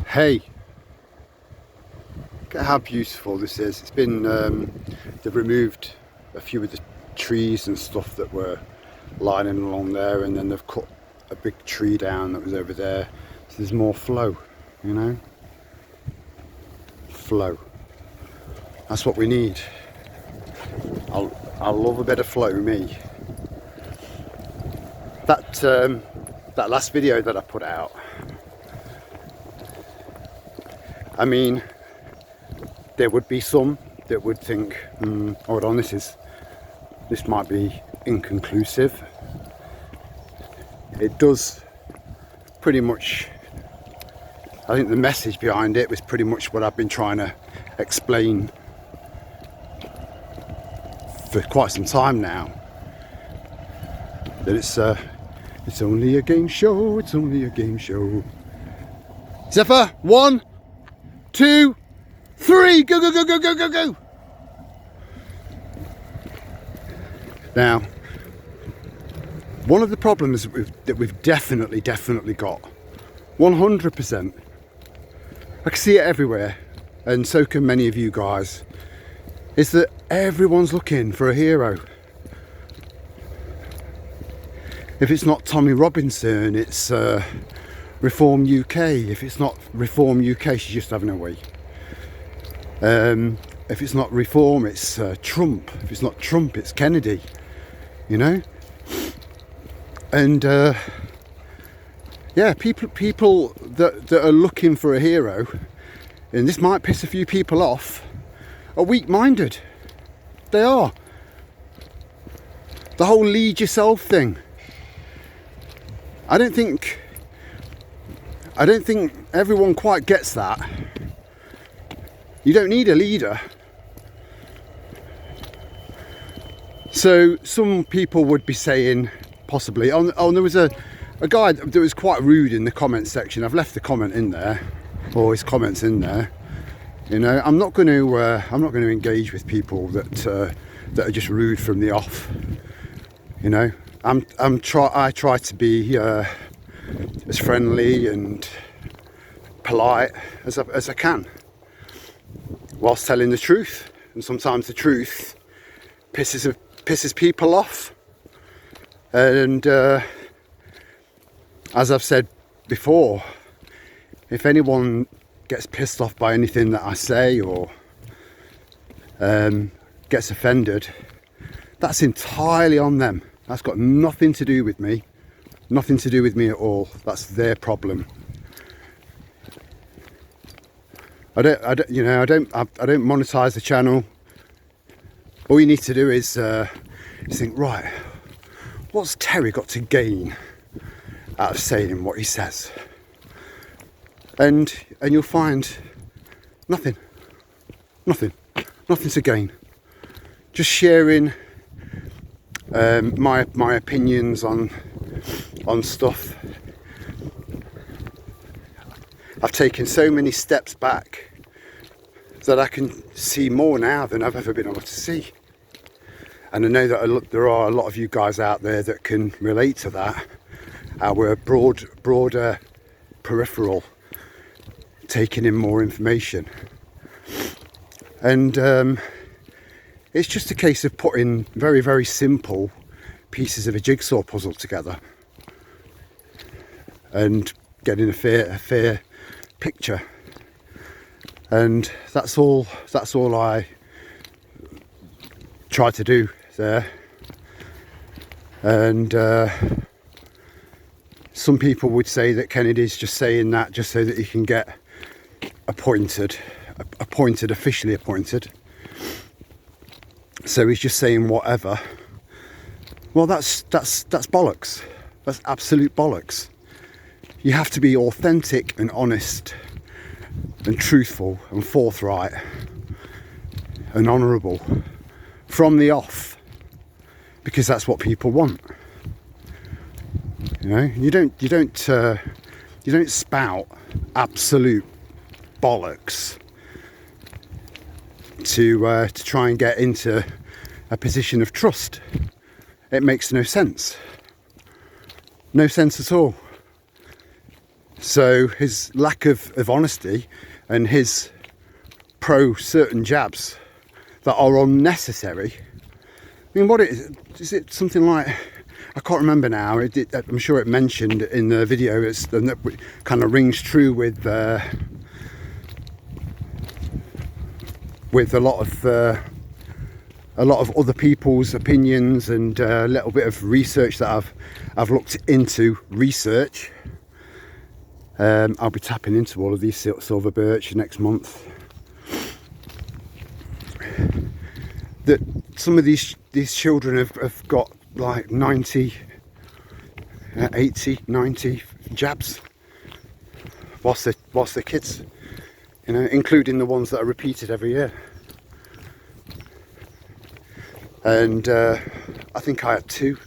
Hey, look at how beautiful this is. It's been, they've removed a few of the trees and stuff that were lining along there, and then they've cut a big tree down that was over there. So there's more flow, you know? Flow. That's what we need. I love a bit of flow, me. That last video that I put out, I mean, there would be some that would think, hold on, this might be inconclusive. It does pretty much, I think the message behind it was pretty much what I've been trying to explain for quite some time now. That it's only a game show, it's only a game show. Zephyr, 1, 2, 3, go, go, go, go, go, go, go. Now, one of the problems that we've definitely got, 100%, I can see it everywhere, and so can many of you guys, is that everyone's looking for a hero. If it's not Tommy Robinson, it's Reform UK. If it's not Reform UK, she's just having a wee. If it's not Reform, it's Trump. If it's not Trump, it's Kennedy. You know? And yeah, people that are looking for a hero, and this might piss a few people off, are weak-minded. They are. The whole lead yourself thing. I don't think everyone quite gets that. You don't need a leader. So some people would be saying, possibly, oh, there was a guy that was quite rude in the comments section. I've left the comment in there, or his comments in there. You know, I'm not going to engage with people that are just rude from the off. You know, I try to be as friendly and polite as I can, whilst telling the truth. And sometimes the truth pisses people off. And as I've said before, if anyone gets pissed off by anything that I say or gets offended, that's entirely on them. That's got nothing to do with me. Nothing to do with me at all. That's their problem. I don't monetize the channel. All you need to do is think, right, what's Terry got to gain out of saying what he says? And you'll find nothing to gain. Just sharing my opinions on stuff. I've taken so many steps back that I can see more now than I've ever been able to see. And I know that there are a lot of you guys out there that can relate to that. Our broader peripheral, taking in more information. And it's just a case of putting very, very simple pieces of a jigsaw puzzle together and getting a fair picture. And that's all I try to do there. And some people would say that Kennedy's just saying that just so that he can get officially appointed. So he's just saying whatever. Well, that's bollocks. That's absolute bollocks. You have to be authentic and honest and truthful and forthright and honourable from the off, because that's what people want. You know, you don't spout absolute bollocks to try and get into a position of trust. It makes no sense. No sense at all. So his lack of honesty and his pro certain jabs that are unnecessary. I mean, what is it something like, I can't remember now, I'm sure it mentioned in the video, and that kind of rings true with a lot of other people's opinions, and a little bit of research that I've looked into research. I'll be tapping into all of these silver birch next month. That some of these children have got like 90, 80, 90 jabs whilst they're kids, you know, including the ones that are repeated every year. And I think I had 2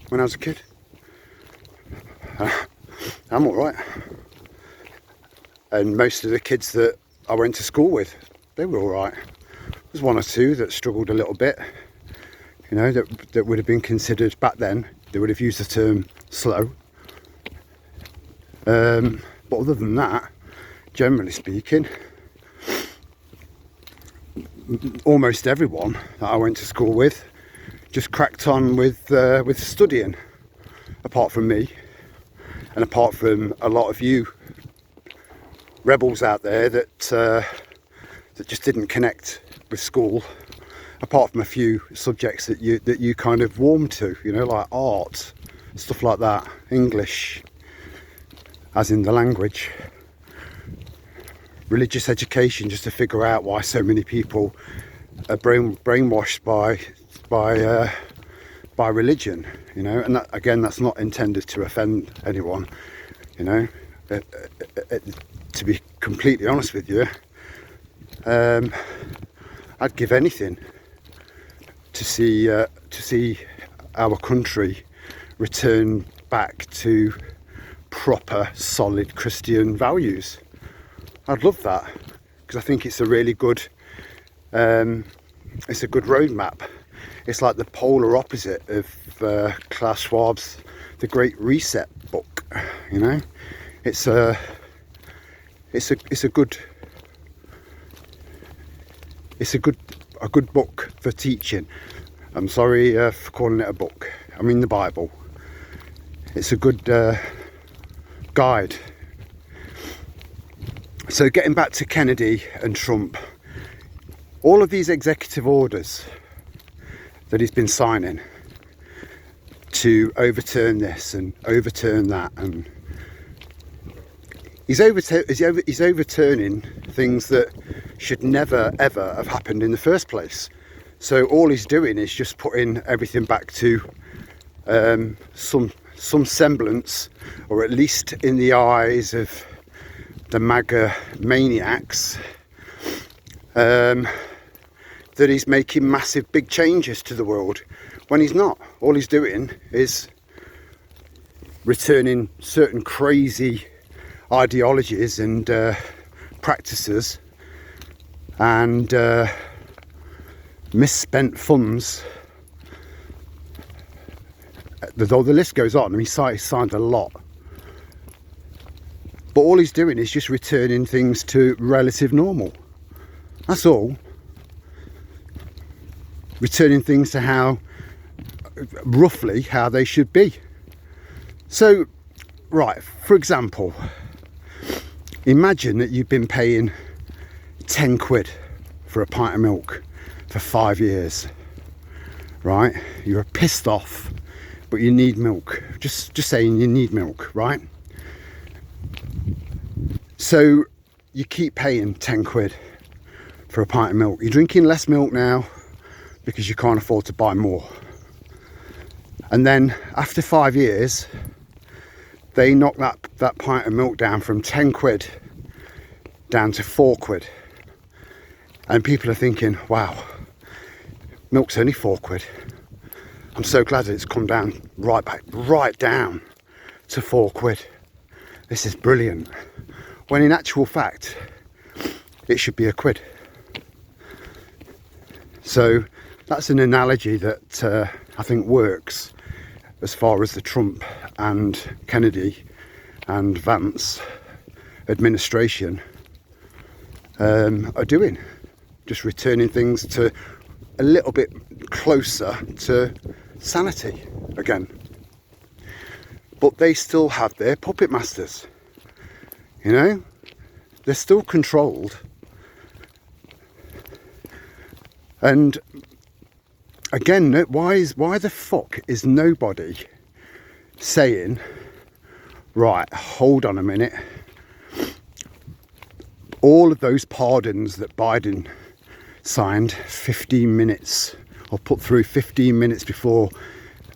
when I was a kid. I'm all right. And most of the kids that I went to school with, they were all right. There's 1 or 2 that struggled a little bit, you know, that would have been considered back then. They would have used the term slow. But other than that, generally speaking, almost everyone that I went to school with just cracked on with studying, apart from me, and apart from a lot of you rebels out there that just didn't connect with school, apart from a few subjects that you kind of warmed to, you know, like art, stuff like that, English, as in the language, religious education, just to figure out why so many people are brainwashed by religion, you know. And that, again, that's not intended to offend anyone, you know. To be completely honest with you, I'd give anything to see our country return back to proper, solid Christian values. I'd love that, because I think it's a really good, it's a good roadmap. It's like the polar opposite of Klaus Schwab's The Great Reset book. You know, it's a good book for teaching. I'm sorry for calling it a book. I mean the Bible. It's a good guide. So getting back to Kennedy and Trump, all of these executive orders that he's been signing to overturn this and overturn that, and he's overturning things that should never ever have happened in the first place. So all he's doing is just putting everything back to some semblance, or at least in the eyes of the MAGA maniacs, that he's making massive big changes to the world, when he's not. All he's doing is returning certain crazy ideologies and practices and misspent funds. Though the list goes on, I mean, he's signed a lot. But all he's doing is just returning things to relative normal. That's all. Returning things to roughly how they should be. So, right, for example, imagine that you've been paying 10 quid for a pint of milk for 5 years, right? You're pissed off, but you need milk. Just saying, you need milk, right? So you keep paying 10 quid for a pint of milk. You're drinking less milk now because you can't afford to buy more. And then after 5 years, they knock that pint of milk down from 10 quid down to 4 quid. And people are thinking, wow, milk's only 4 quid. I'm so glad that it's come down right down to 4 quid. This is brilliant. When in actual fact, it should be a quid. So that's an analogy that I think works as far as the Trump and Kennedy and Vance administration are doing, just returning things to a little bit closer to sanity again. But they still have their puppet masters, you know, they're still controlled. And again, why the fuck is nobody saying, right, hold on a minute, all of those pardons that Biden signed 15 minutes or put through 15 minutes before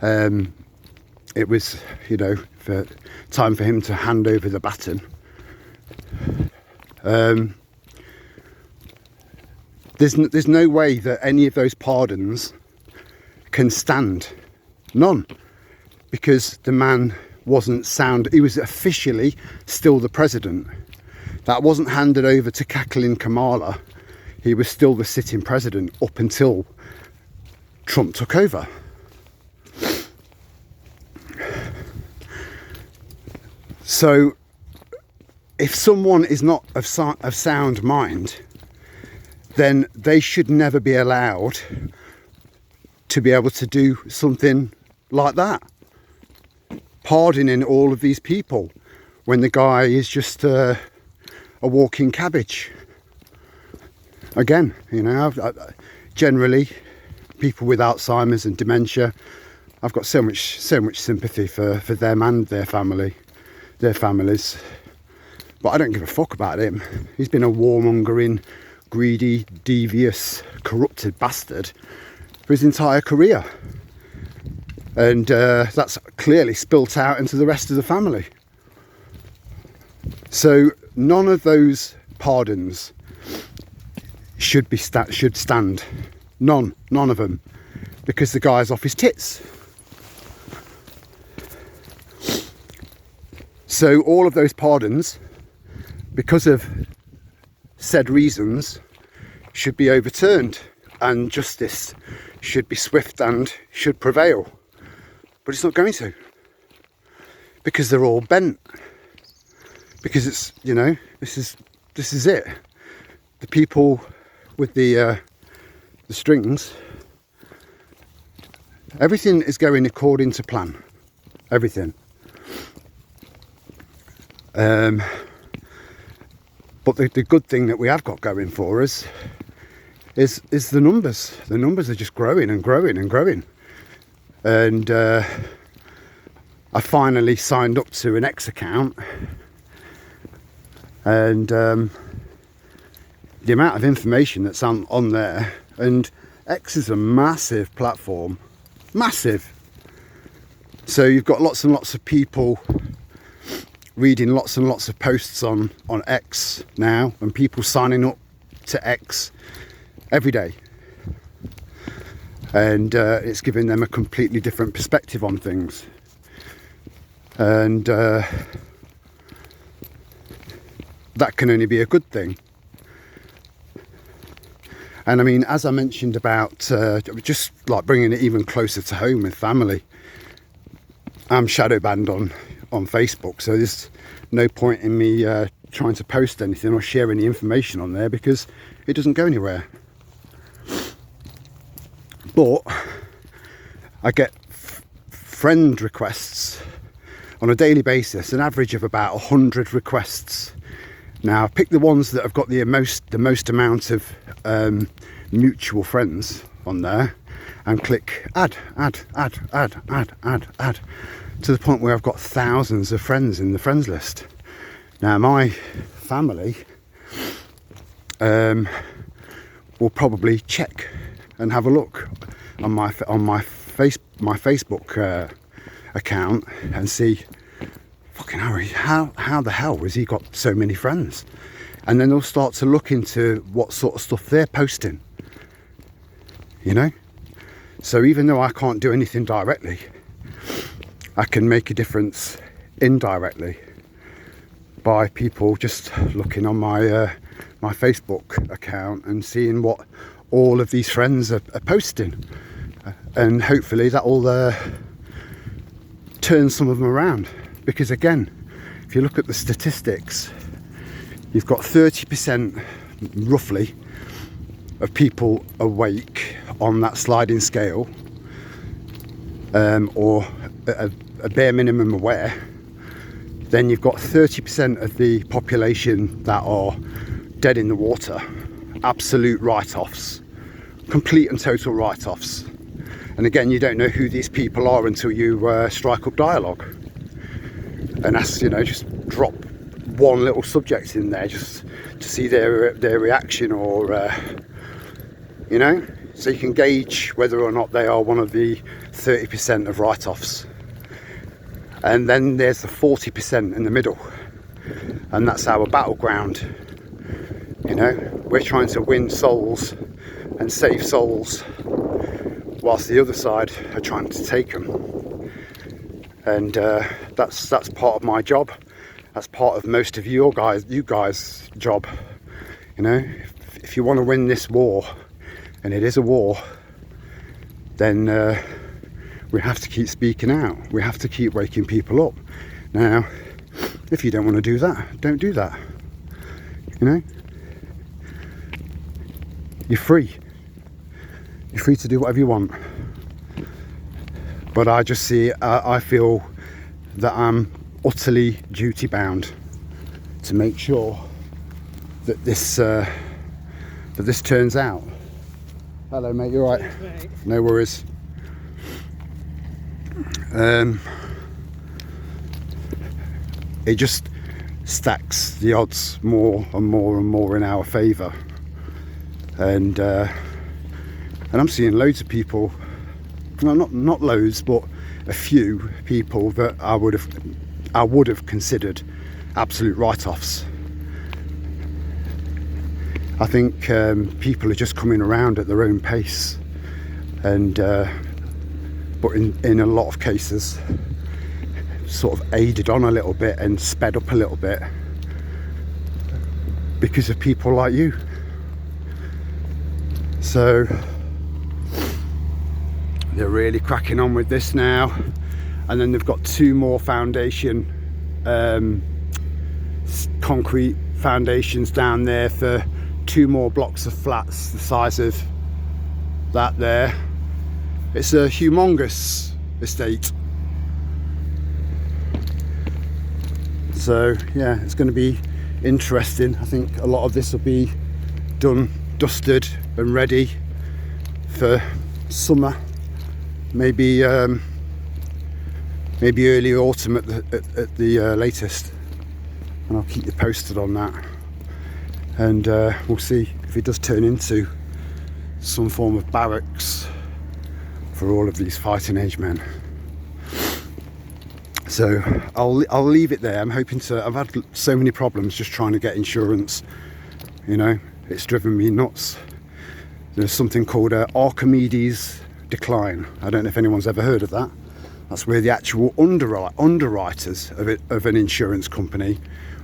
it was, you know, for time for him to hand over the baton, there's no way that any of those pardons can stand, none, because the man wasn't sound. He was officially still the president. That wasn't handed over to cackling Kamala. He was still the sitting president up until Trump took over. So if someone is not of sound mind, then they should never be allowed to be able to do something like that, pardoning all of these people when the guy is just a walking cabbage. Again, you know, generally people with Alzheimer's and dementia, I've got so much sympathy for them and their families, but I don't give a fuck about him. He's been a warmongering, greedy, devious, corrupted bastard for his entire career, and that's clearly spilt out into the rest of the family. So none of those pardons should stand. None of them, because the guy's off his tits. So all of those pardons, because of said reasons, should be overturned, and justice should be swift and should prevail. But it's not going to, because they're all bent. Because it's, you know, this is it. The people with the strings, everything is going according to plan. Everything. But the good thing that we have got going for us is the numbers. The numbers are just growing and growing and growing. And I finally signed up to an X account, and the amount of information that's on there, and X is a massive platform, massive. So you've got lots and lots of people reading lots and lots of posts on X now, and people signing up to X every day, and it's giving them a completely different perspective on things, and that can only be a good thing. And I mean, as I mentioned about just like bringing it even closer to home with family, I'm shadow banned on Facebook, so there's no point in me trying to post anything or share any information on there, because it doesn't go anywhere. But I get friend requests on a daily basis, an average of about 100 requests. Now, pick the ones that have got the most amount of mutual friends on there, and click add, to the point where I've got thousands of friends in the friends list. Now, my family will probably check and have a look on my Facebook account and see, fucking Harry, how the hell has he got so many friends? And then they'll start to look into what sort of stuff they're posting, you know. So even though I can't do anything directly, I can make a difference indirectly by people just looking on my my Facebook account and seeing what all of these friends are posting, and hopefully that will turn some of them around. Because again, if you look at the statistics, you've got 30% roughly of people awake on that sliding scale, or a bare minimum aware. Then you've got 30% of the population that are dead in the water, absolute write-offs, complete and total write-offs. And again, you don't know who these people are until you strike up dialogue and ask, just drop one little subject in there just to see their reaction, or so you can gauge whether or not they are one of the 30% of write-offs. And then there's the 40% in the middle, and that's our battleground. We're trying to win souls and save souls, whilst the other side are trying to take them. And that's part of my job. That's part of most of you guys' job. If you want to win this war, and it is a war, then we have to keep speaking out. We have to keep waking people up. Now, if you don't want to do that, don't do that. You're free. You're free to do whatever you want. But I just I feel that I'm utterly duty bound to make sure that this turns out. Hello, mate. You all right? Thanks, mate. No worries. It just stacks the odds more and more and more in our favour, and I'm seeing loads of people, well, not loads, but a few people that I would have considered absolute write-offs. I think people are just coming around at their own pace, and but in a lot of cases sort of aided on a little bit and sped up a little bit because of people like you. So they're really cracking on with this now, and then they've got 2 more foundation concrete foundations down there for 2 more blocks of flats the size of that there. It's a humongous estate. So yeah, it's going to be interesting. I think a lot of this will be done, dusted and ready for summer, maybe early autumn at the latest, and I'll keep you posted on that. And we'll see if it does turn into some form of barracks for all of these fighting age men. So I'll leave it there. I'm hoping to. I've had so many problems just trying to get insurance. It's driven me nuts. There's something called Archimedes decline. I don't know if anyone's ever heard of that. That's where the actual underwriters of an insurance company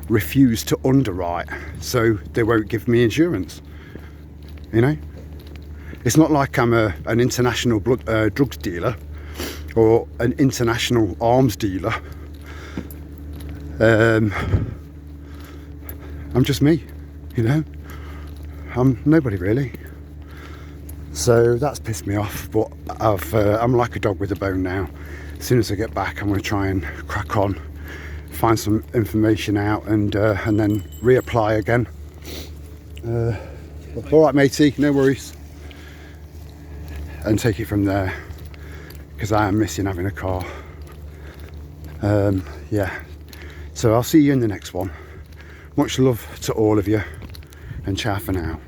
refuse to underwrite, so they won't give me insurance. It's not like I'm an international drugs dealer or an international arms dealer. I'm just me, I'm nobody really. So that's pissed me off, but I'm like a dog with a bone now. As soon as I get back, I'm going to try and crack on, find some information out, and then reapply again. All right, matey, no worries. And take it from there, because I am missing having a car. Yeah, so I'll see you in the next one. Much love to all of you, and ciao for now.